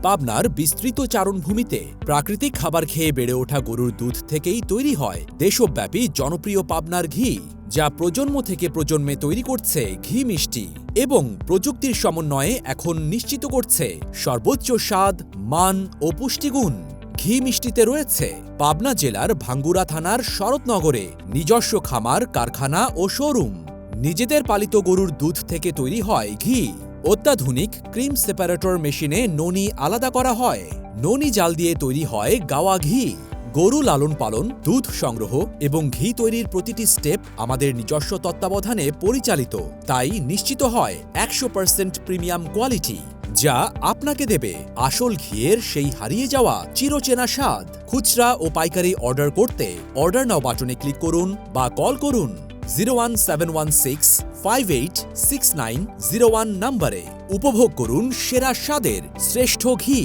পাবনার বিস্তৃত চারণভূমিতে প্রাকৃতিক খাবার খেয়ে বেড়ে ওঠা গরুর দুধ থেকেই তৈরি হয় দেশব্যাপী জনপ্রিয় পাবনার ঘি, যা প্রজন্ম থেকে প্রজন্মে তৈরি করছে ঘি মিষ্টি এবং প্রযুক্তির সমন্বয়ে এখন নিশ্চিত করছে সর্বোচ্চ স্বাদ, মান ও পুষ্টিগুণ। ঘি মিষ্টিতে রয়েছে পাবনা জেলার ভাঙ্গুড়া থানার শরৎনগরে নিজস্ব খামার, কারখানা ও শোরুম। নিজেদের পালিত গরুর দুধ থেকে তৈরি হয় ঘি। অত্যাধুনিক ক্রিম সেপারেটর মেশিনে ননি আলাদা করা হয়। ননি জাল দিয়ে তৈরি হয় গাওয়া ঘি। গরু লালন পালন, দুধ সংগ্রহ এবং ঘি তৈরির প্রতিটি স্টেপ আমাদের নিজস্ব তত্ত্বাবধানে পরিচালিত, তাই নিশ্চিত হয় 100% প্রিমিয়াম কোয়ালিটি, যা আপনাকে দেবে আসল ঘিয়ের সেই হারিয়ে যাওয়া চিরচেনা স্বাদ। খুচরা ও পাইকারি অর্ডার করতে অর্ডার নাও বাটনে ক্লিক করুন বা কল করুন 01716586901 নম্বরে। উপভোগ করুন সেরা স্বাদের শ্রেষ্ঠ ঘি।